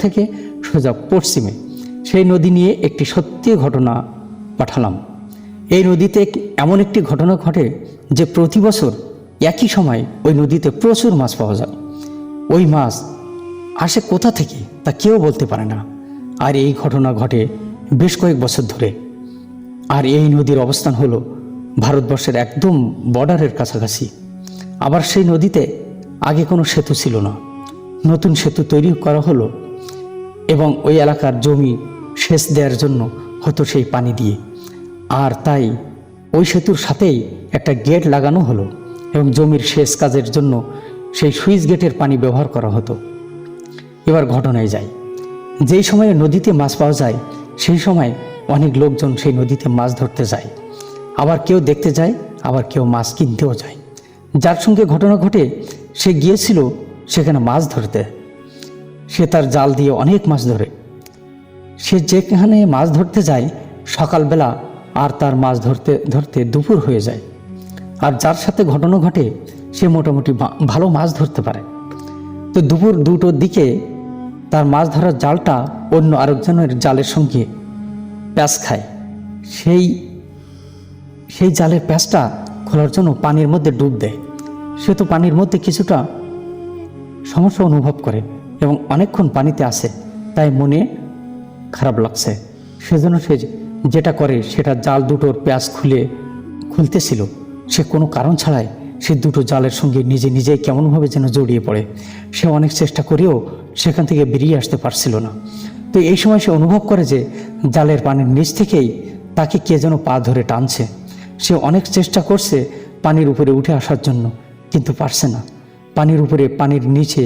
থেকে সোজা পশ্চিমে। সেই নদী নিয়ে একটি সত্যি ঘটনা পাঠালাম। এই নদীতে এমন একটি ঘটনা ঘটে যে প্রতি বছর একই সময় ওই নদীতে প্রচুর মাছ পাওয়া যায়। ওই মাছ আসে কোথা থেকে তা কেউ বলতে পারে না। আর এই ঘটনা ঘটে বেশ কয়েক বছর ধরে। আর এই নদীর অবস্থান হলো ভারতবর্ষের একদম বর্ডারের কাছাকাছি। আবার সেই নদীতে আগে কোনো সেতু ছিল না, নতুন সেতু তৈরি করা হলো এবং ওই এলাকার জমি সেচ দেওয়ার জন্য হতো সেই পানি দিয়ে। আর তাই ওই সেতুর সাথেই একটা গেট লাগানো হলো এবং জমির সেচ কাজের জন্য সেই সুইচ গেটের পানি ব্যবহার করা হতো। এবার ঘটনায় যাই। যেই সময়ে নদীতে মাছ পাওয়া যায় সেই সময় অনেক লোকজন সেই নদীতে মাছ ধরতে যায়। আবার কেউ দেখতে যায়, আবার কেউ মাছ কিনতেও যায়। যার সঙ্গে ঘটনা ঘটে সে গিয়েছিল সেখানে মাছ ধরতে। সে তার জাল দিয়ে অনেক মাছ ধরে। সে যেখানে মাছ ধরতে যায় সকালবেলা আর তার মাছ ধরতে ধরতে দুপুর হয়ে যায়। আর যার সাথে ঘটনা ঘটে সে মোটামুটি ভালো মাছ ধরতে পারে। তো দুপুর 2টোর দিকে তার মাছ ধরার জালটা অন্য আরেকজনের জালের সঙ্গে প্যাঁচ খায়। সেই জালের প্যাঁচটা খোলার জন্য পানির মধ্যে ডুব দেয়। সে তো পানির মধ্যে কিছুটা সমস্যা অনুভব করে এবং অনেকক্ষণ পানিতে আসে, তাই মনে খারাপ লাগছে। সেজন্য সে যেটা করে সেটা জাল দুটোর প্যাঁচ খুলতেছিল। সে কোনো কারণ ছাড়াই সে দুটো জালের সঙ্গে নিজেই কেমনভাবে যেন জড়িয়ে পড়ে। সে অনেক চেষ্টা করেও সেখান থেকে বেরিয়ে আসতে পারছিল না। তো এই সময় সে অনুভব করে যে জালের পানির নিচ থেকেই তাকে কে যেন পা ধরে টানছে। সে অনেক চেষ্টা করছে পানির উপরে উঠে আসার জন্য, কিন্তু পারছে না। পানির উপরে, পানির নিচে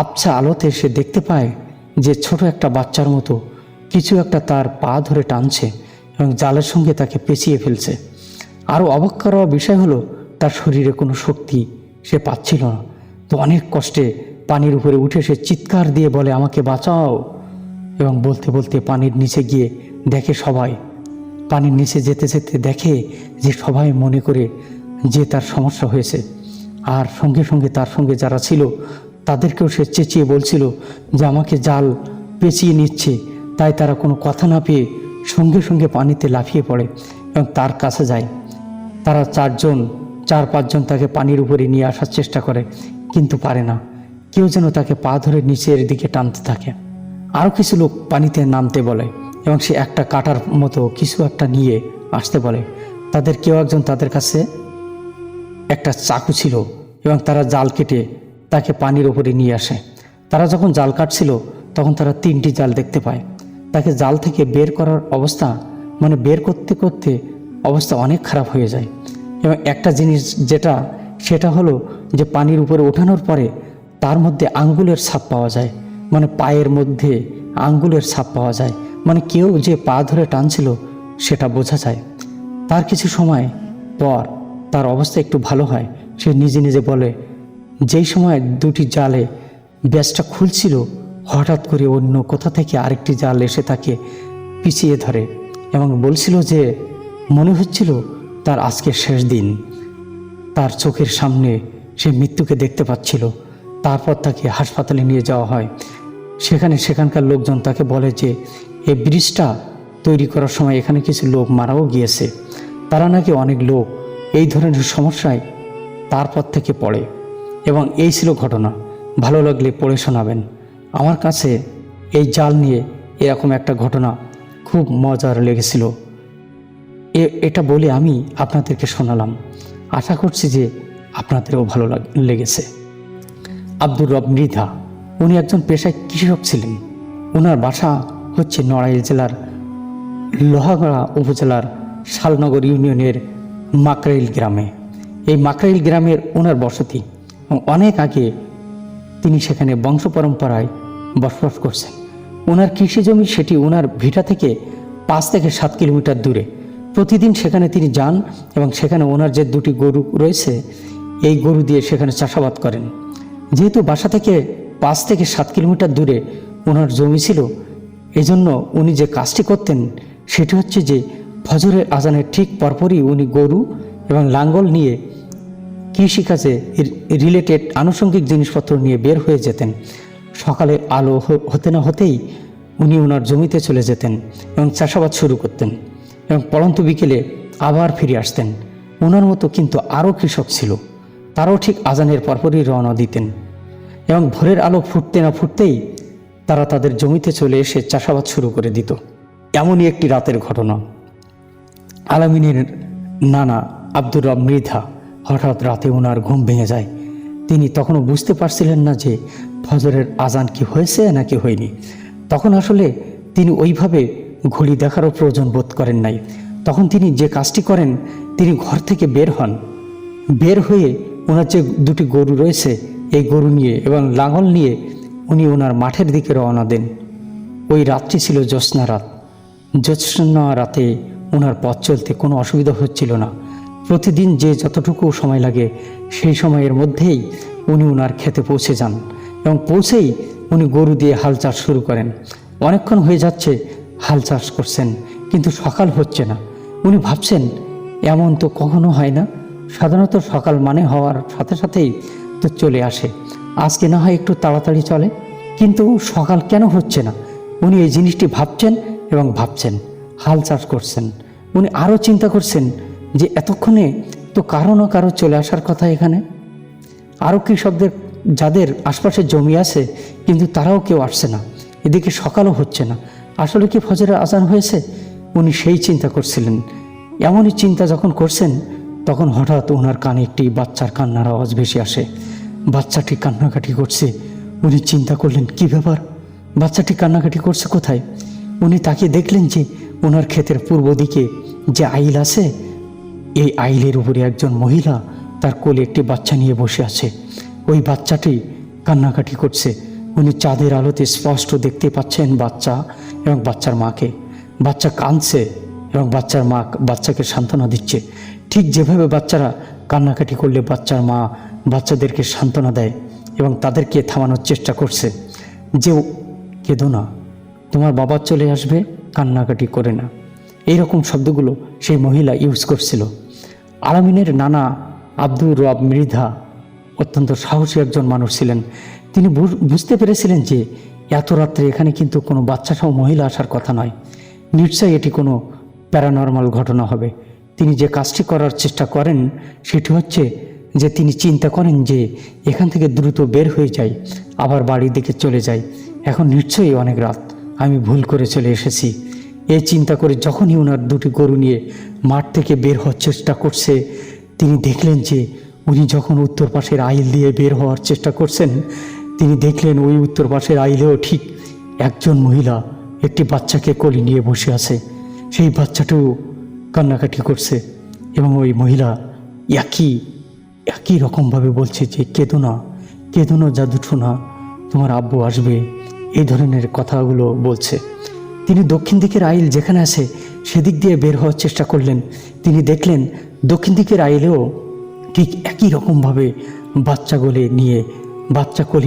আবছা আলোতে সে দেখতে পায় যে ছোট একটা বাচ্চার মতো কিছু একটা তার পা ধরে টানছে এবং জালের সঙ্গে তাকে পেঁচিয়ে ফেলছে। আরও অবাক করার বিষয় হলো তার শরীরে কোনো শক্তি সে পাচ্ছিল না। তো অনেক কষ্টে পানির উপরে উঠে সে চিৎকার দিয়ে বলে, আমাকে বাঁচাও। এবং বলতে বলতে পানির নিচে গিয়ে দেখে সবাই, পানির নিচে যেতে যেতে দেখে যে সবাই মনে করে যে তার সমস্যা হয়েছে। আর সঙ্গে সঙ্গে তার সঙ্গে যারা ছিল তাদেরকেও সে চেঁচিয়ে বলছিল যে আমাকে জাল পেঁচিয়ে নিচ্ছে। তাই তারা কোনো কথা না পেয়ে সঙ্গে সঙ্গে পানিতে লাফিয়ে পড়ে এবং তার কাছে যায়। তারা 4-5 জন তাকে পানির উপরে নিয়ে আসার চেষ্টা করে, কিন্তু পারে না। কেউ যেন তাকে পা ধরে নিচের দিকে টানতে থাকে। আরও কিছু লোক পানিতে নামতে বলে এবং সে একটা কাটার মতো কিছু একটা নিয়ে আসতে বলে। তাদের কেউ একজন তাদের কাছে একটা চাকু ছিল এবং তারা জাল কেটে তাকে পানির ওপরে নিয়ে আসে। তারা যখন জাল কাটছিল তখন তারা 3টি জাল দেখতে পায়। তাকে জাল থেকে বের করার অবস্থা, মানে বের করতে করতে অবস্থা অনেক খারাপ হয়ে যায়। এবং একটা জিনিস সেটা হলো যে পানির উপরে ওঠানোর পরে তার মধ্যে আঙ্গুলের ছাপ পাওয়া যায়, মানে পায়ের মধ্যে আঙ্গুলের ছাপ পাওয়া যায়, মানে কেউ যে পা ধরে টানছিল সেটা বোঝা যায়। তার কিছু সময় পর তার অবস্থা একটু ভালো হয়। সে নিজে বলে, যেই সময় 2টি জালে ব্যাসটা খুলছিল হঠাৎ করে অন্য কোথা থেকে আরেকটি জাল এসে তাকে পিছিয়ে ধরে এবং বলছিল যে মনে হচ্ছিল তার আজকের শেষ দিন। তার চোখের সামনে সে মৃত্যুকে দেখতে পাচ্ছিল। তারপর তাকে হাসপাতালে নিয়ে যাওয়া হয়। সেখানকার লোকজন তাকে বলে যে এই ব্রিজটা তৈরি করার সময় এখানে কিছু লোক মারাও গিয়েছে। তারা নাকি অনেক লোক এই ধরনের সমস্যায় তারপর থেকে পড়ে। এবং এই ছিল ঘটনা। ভালো লাগলে পড়ে শোনাবেন। আমার কাছে এই জাল নিয়ে এরকম একটা ঘটনা খুব মজার লেগেছিল। এটা বলে আমি আপনাদেরকে শোনালাম। আশা করছি যে আপনাদেরও ভালো লেগেছে। আব্দুর রব মৃধা, উনি একজন পেশায় কৃষক ছিলেন। ওনার বাসা হচ্ছে নড়াইল জেলার লোহাগড়া উপজেলার শালনগর ইউনিয়নের মাকরাইল গ্রামে। এই মাকরাইল গ্রামের ওনার বসতি। অনেক আগে তিনি সেখানে বংশ পরম্পরায় বসবাস করছেন। ওনার কৃষি জমি সেটি ওনার ভিটা থেকে 5 থেকে 7 কিলোমিটার দূরে। প্রতিদিন সেখানে তিনি যান এবং সেখানে ওনার যে 2টি গরু রয়েছে এই গরু দিয়ে সেখানে চাষাবাদ করেন। যেহেতু বাসা থেকে 5 থেকে 7 কিলোমিটার দূরে ওনার জমি ছিল, এজন্য উনি যে কাজটি করতেন সেটি হচ্ছে যে ফজরের আজানের ঠিক পরপরই উনি গরু এবং লাঙ্গল নিয়ে কৃষিকাজে রিলেটেড আনুষঙ্গিক জিনিসপত্র নিয়ে বের হয়ে যেতেন। সকালের আলো হতে না হতেই উনি ওনার জমিতে চলে যেতেন এবং চাষাবাদ শুরু করতেন এবং পড়ন্ত বিকেলে আবার ফিরে আসতেন। ওনার মতো কিন্তু আরও কৃষক ছিল, তারাও ঠিক আজানের পরপরই রওনা দিতেন এবং ভোরের আলো ফুটতে না ফুটতেই তারা তাদের জমিতে চলে এসে চাষাবাদ শুরু করে দিত। এমনই একটি রাতের ঘটনা। আলামিনের নানা আব্দুর রব মৃধা হঠাৎ রাতে ওনার ঘুম ভেঙে যায়। তিনি তখনও বুঝতে পারছিলেন না যে ফজরের আজান কি হয়েছে নাকি হয়নি। তখন আসলে তিনি ওইভাবে ঘড়ি দেখারও প্রয়োজন বোধ করেন নাই। তখন তিনি যে কাজটি করেন, তিনি ঘর থেকে বের হন। বের হয়ে ওনার যে দুটি গরু রয়েছে এই গরু নিয়ে এবং লাঙল নিয়ে উনি ওনার মাঠের দিকে রওনা দেন। ওই রাতটি ছিল জ্যোৎস্না রাত। জ্যোৎস্না রাতে ওনার পথ চলতে কোনো অসুবিধা হচ্ছিল না। প্রতিদিন যে যতটুকু সময় লাগে সেই সময়ের মধ্যেই উনি ওনার ক্ষেতে পৌঁছে যান এবং পৌঁছেই উনি গরু দিয়ে হাল চাষ শুরু করেন। অনেকক্ষণ হয়ে যাচ্ছে হাল চাষ করছেন, কিন্তু সকাল হচ্ছে না। উনি ভাবছেন এমন তো কখনো হয় না, সাধারণত সকাল মানে হওয়ার সাথে সাথেই তো চলে আসে, আজকে না হয় একটু তাড়াতাড়ি চলে, কিন্তু সকাল কেন হচ্ছে না? উনি এই জিনিসটি ভাবছেন এবং ভাবছেন, হাল চাষ করছেন। উনি আরও চিন্তা করছেন যে এতক্ষণে তো কারো না কারো চলে আসার কথা এখানে। আরও কৃষকদের যাদের আশপাশে জমি আছে কিন্তু তারাও কেউ আসছে না, এদিকে সকালও হচ্ছে না, আসলে কি ফজরের আজান হয়েছে? উনি সেই চিন্তা করছিলেন। এমনই চিন্তা যখন করছেন তখন হঠাৎ ওনার কানে একটি বাচ্চার কান্নার আওয়াজ ভেসে আসে। বাচ্চাটি কান্নাকাটি করছে। উনি চিন্তা করলেন কী ব্যাপার, বাচ্চাটি কান্নাকাটি করছে কোথায়? উনি তাকে দেখলেন যে ওনার ক্ষেতের পূর্ব দিকে যে আইল আছে, এই আইলের উপরে একজন মহিলা তার কোলে একটি বাচ্চা নিয়ে বসে আছে। ওই বাচ্চাটি কান্নাকাটি করছে। উনি চাঁদের আলোতে স্পষ্ট দেখতে পাচ্ছেন বাচ্চা এবং বাচ্চার মাকে। বাচ্চা কাঁদছে এবং বাচ্চার মা বাচ্চাকে সান্ত্বনা দিচ্ছে। ঠিক যেভাবে বাচ্চারা কান্নাকাটি করলে বাচ্চার মা বাচ্চাদেরকে সান্ত্বনা দেয় এবং তাদেরকে থামানোর চেষ্টা করছে যে কেঁদো না, তোমার বাবা চলে আসবে, কান্নাকাটি করে না। এইরকম শব্দগুলো সেই মহিলা ইউজ করছিল। আলামিনের নানা আব্দুর রব মৃধা অত্যন্ত সাহসী একজন মানুষ ছিলেন। তিনি বুঝতে পেরেছিলেন যে এত রাত্রে এখানে কিন্তু কোনো বাচ্চাসহ মহিলা আসার কথা নয়, নিশ্চয়ই এটি কোনো প্যারানর্মাল ঘটনা হবে। তিনি যে কাজটি করার চেষ্টা করেন সেটি হচ্ছে যে তিনি চিন্তা করেন যে এখান থেকে দ্রুত বের হয়ে যাই, আবার বাড়ির দিকে চলে যাই, এখন নিশ্চয়ই অনেক রাত, আমি ভুল করে চলে এসেছি। এই চিন্তা করে যখনই ওনার দুটি গরু নিয়ে মাঠ থেকে বের হওয়ার চেষ্টা করছে, তিনি দেখলেন যে উনি যখন উত্তর পাশের আইল দিয়ে বের হওয়ার চেষ্টা করছেন, তিনি দেখলেন ওই উত্তর পাশের আইলেও ঠিক একজন মহিলা একটি বাচ্চাকে কোলে নিয়ে বসে আছে। সেই বাচ্চাটিও কান্নাকাটি করছে এবং ওই মহিলা একই রকমভাবে বলছে যে কেঁদো না, কেঁদো না জাদুটোনা, তোমার আব্বু আসবে, এই ধরনের কথাগুলো বলছে। তিনি দক্ষিণ দিকের আইল যেখানে আছে সেদিক দিয়ে বের হওয়ার চেষ্টা করলেন। তিনি দেখলেন দক্ষিণ দিকের আইলেও ঠিক একই রকমভাবে বাচ্চা কোলে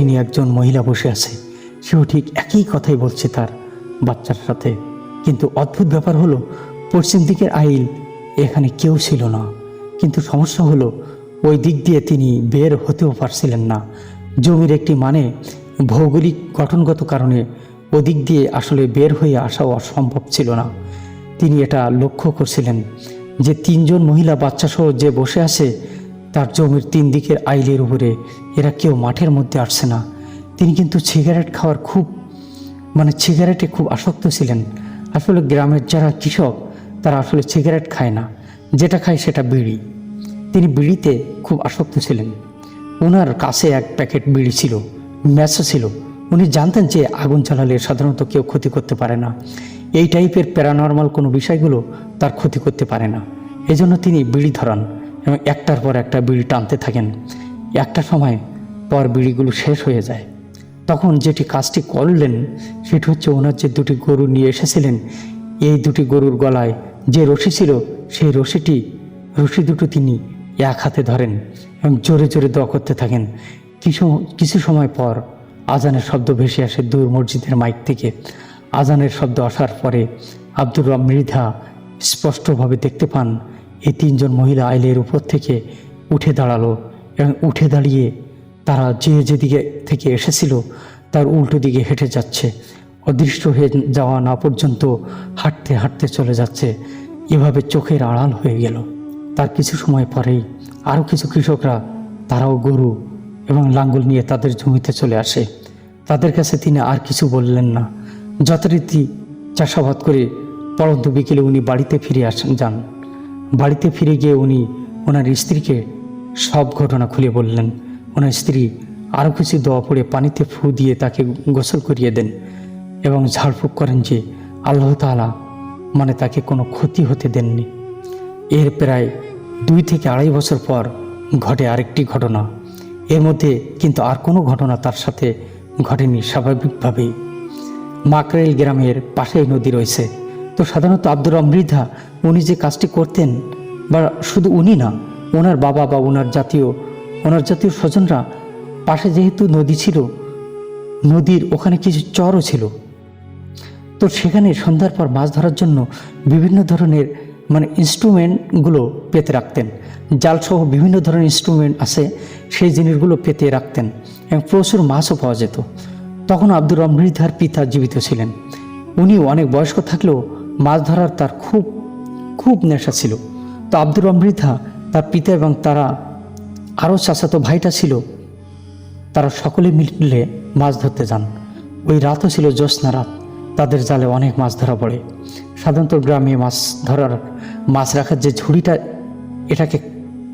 নিয়ে একজন মহিলা বসে আছে। সেও ঠিক একই কথাই বলছে তার বাচ্চার সাথে। কিন্তু অদ্ভুত ব্যাপার হলো পশ্চিম দিকের আইল এখানে কেউ ছিল না। কিন্তু সমস্যা হলো ওই দিক দিয়ে তিনি বের হতেও পারছিলেন না। জমির একটি ভৌগোলিক গঠনগত কারণে ওদিক দিয়ে আসলে বের হয়ে আসাও অসম্ভব ছিল না। তিনি এটা লক্ষ্য করছিলেন যে তিনজন মহিলা বাচ্চাসহ যে বসে আছে তার জমির তিন দিকের আইলের উপরে এরা কেউ মাঠের মধ্যে আসছে না। তিনি কিন্তু সিগারেট খাওয়ার সিগারেটে খুব আসক্ত ছিলেন। আসলে গ্রামের যারা কৃষক তারা আসলে সিগারেট খায় না, যেটা খায় সেটা বিড়ি। তিনি বিড়িতে খুব আসক্ত ছিলেন। ওনার কাছে এক প্যাকেট বিড়ি ছিল, ম্যাচও ছিল। উনি জানতেন যে আগুন জ্বালালে সাধারণত কেউ ক্ষতি করতে পারে না, এই টাইপের প্যারানর্মাল কোনো বিষয়গুলো তার ক্ষতি করতে পারে না। এজন্য তিনি বিড়ি ধরান এবং একটার পর একটা বিড়ি টানতে থাকেন। একটা সময় পর বিড়িগুলো শেষ হয়ে যায়। তখন যেটি কাজটি করলেন সেটি হচ্ছে ওনার যে দুটি গরু নিয়ে এসেছিলেন, এই দুটি গরুর গলায় যে রশি ছিল সেই রশি দুটো তিনি এক হাতে ধরেন এবং জোরে জোরে দোয়া করতে থাকেন। কিছু সময় পর আজানের শব্দ ভেসে আসে দূর মসজিদের মাইক থেকে। আজানের শব্দ আসার পরে আব্দুর রব মৃধা স্পষ্টভাবে দেখতে পান এই তিনজন মহিলা আইলের উপর থেকে উঠে দাঁড়ালো এবং উঠে দাঁড়িয়ে তারা যেদিকে থেকে এসেছিল তার উল্টো দিকে হেঁটে যাচ্ছে, অদৃশ্য হয়ে যাওয়া না পর্যন্ত হাঁটতে হাঁটতে চলে যাচ্ছে। এভাবে চোখের আড়াল হয়ে গেল। তার কিছু সময় পরেই আরও কিছু কৃষকরা, তারাও গরু এবং লাঙ্গল নিয়ে তাদের জমিতে চলে আসে। তাদের কাছে তিনি আর কিছু বললেন না। যথারীতি চাষাবাদ করে পরন্ত বিকেলে উনি বাড়িতে ফিরে যান। বাড়িতে ফিরে গিয়ে উনি ওনার স্ত্রীকে সব ঘটনা খুলে বললেন। ওনার স্ত্রী আরও কিছু দোয়া পড়ে পানিতে ফু দিয়ে তাকে গোসল করিয়ে দেন এবং ঝাড়ফুঁক করেন যে আল্লাহ তাআলা মানে তাকে কোনো ক্ষতি হতে দেননি। এর প্রায় 2 থেকে 2.5 বছর পর ঘটে আরেকটি ঘটনা। এর মধ্যে কিন্তু আর কোনো ঘটনা তার সাথে ঘটেনি। স্বাভাবিকভাবেই মাকরেল গ্রামের পাশেই নদী রয়েছে। তো সাধারণত আব্দুর রব মৃধা উনি যে কাজটি করতেন, বা শুধু উনি না, ওনার বাবা বা ওনার জাতীয় স্বজনরা, পাশে যেহেতু নদী ছিল, নদীর ওখানে কিছু চরও ছিল। তো সেখানে সন্ধ্যার পর মাছ ধরার জন্য বিভিন্ন ধরনের ইনস্ট্রুমেন্টগুলো পেতে রাখতেন। জালসহ বিভিন্ন ধরনের ইনস্ট্রুমেন্ট আছে, সেই জিনিসগুলো পেতে রাখতেন এবং প্রচুর মাছও পাওয়া যেত। তখন আব্দুর রব মৃধার পিতা জীবিত ছিলেন। উনিও অনেক বয়স্ক থাকলেও মাছ ধরার তার খুব নেশা ছিল। তো আব্দুর রব মৃধা, তার পিতা এবং তারা আরও চাচাতো ভাইটা ছিল, তারা সকলে মিলে মাছ ধরতে যান। ওই রাতও ছিল জ্যোৎস্না রাত। তাদের জালে অনেক মাছ ধরা পড়ে। সাধারণত গ্রামে মাছ রাখার যে ঝুড়িটা, এটাকে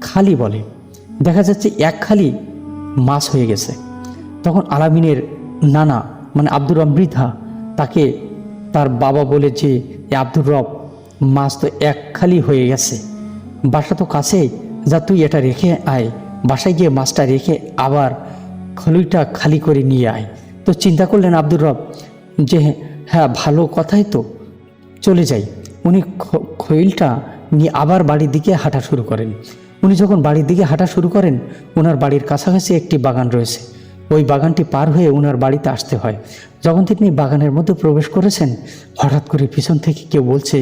খালি বলে। দেখা যাচ্ছে এক খালি মাছ হয়ে গেছে। তখন আলামিনের নানা আব্দুর রব মৃধা তাকে তার বাবা বলে যে, আব্দুর রব, মাছ তো এক খালি হয়ে গেছে, বাসা তো কাছেই, যা তুই এটা রেখে আয়, বাসায় গিয়ে মাছটা রেখে আবার খলিটা খালি করে নিয়ে আয়। তো চিন্তা করলেন আব্দুর রব যে হ্যাঁ, ভালো কথাই তো, চলে যাই। উনি খৈলটা নিয়ে আবার বাড়ির দিকে হাঁটা শুরু করেন। উনি যখন বাড়ির দিকে হাঁটা শুরু করেন, ওনার বাড়ির কাছাকাছি একটি বাগান রয়েছে। ওই বাগানটি পার হয়ে ওনার বাড়িতে আসতে হয়। যখন তিনি বাগানের মধ্যে প্রবেশ করেছেন, হঠাৎ করে পিছন থেকে কেউ বলছে,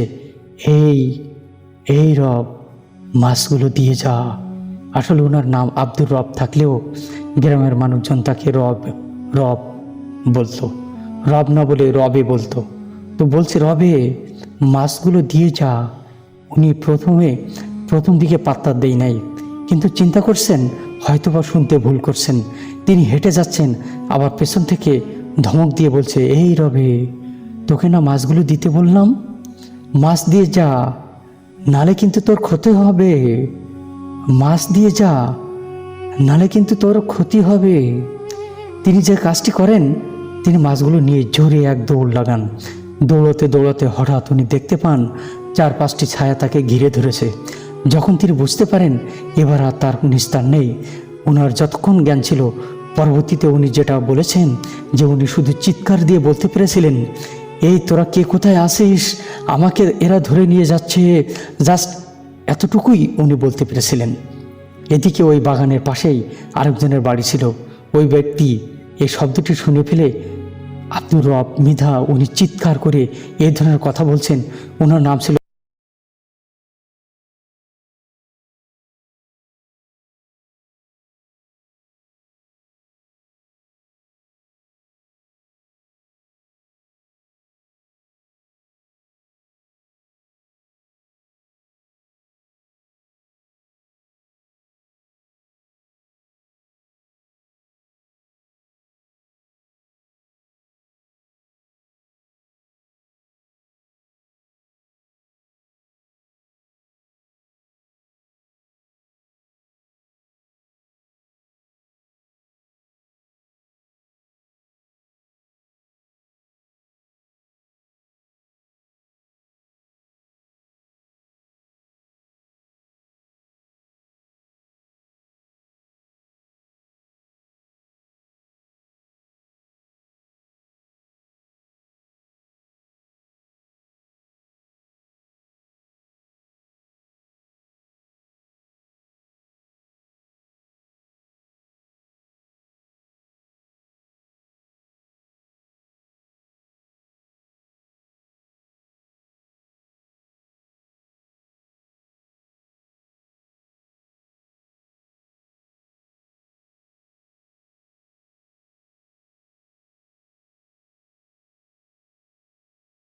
এই রব, মাছগুলো দিয়ে যা। আসলে ওনার নাম আব্দুর রব থাকলেও গ্রামের মানুষজন তাকে রব বলতো, রব না বলে রবে বলতো। তো বলছে, রবে, মাছগুলো দিয়ে যা। উনি প্রথম দিকে পাত্তা দেয় নাই, কিন্তু চিন্তা করছেন হয়তোবা শুনতে ভুল করছেন। তিনি হেঁটে যাচ্ছেন, আবার পেছন থেকে ধমক দিয়ে বলছে, এই রবে, তোকে না মাছগুলো দিতে বললাম, মাছ দিয়ে যা, নালে কিন্তু তোর ক্ষতি হবে। মাছ দিয়ে যা, নালে কিন্তু তোর ক্ষতি হবে। তিনি যে কাজটি করেন, তিনি মাছগুলো নিয়ে জোরে এক দৌড় লাগান। দৌড়াতে দৌড়াতে হঠাৎ উনি দেখতে পান 4-5টি ছায়া তাকে ঘিরে ধরেছে। যখন তিনি বুঝতে পারেন এবার আর তার নিস্তার নেই, ওনার যতক্ষণ জ্ঞান ছিল, পরবর্তীতে উনি যেটা বলেছেন যে উনি শুধু চিৎকার দিয়ে বলতে পেরেছিলেন, এই তোরা কে কোথায় আসিস, আমাকে এরা ধরে নিয়ে যাচ্ছে, জাস্ট এতটুকুই উনি বলতে পেরেছিলেন। এদিকে ওই বাগানের পাশেই আরেকজনের বাড়ি ছিল। ওই ব্যক্তি এই শব্দটি শুনে ফেলে আব্দুর রব মৃধা, উনি চিৎকার করে এই ধরনের কথা বলছেন। ওনার নাম ছিল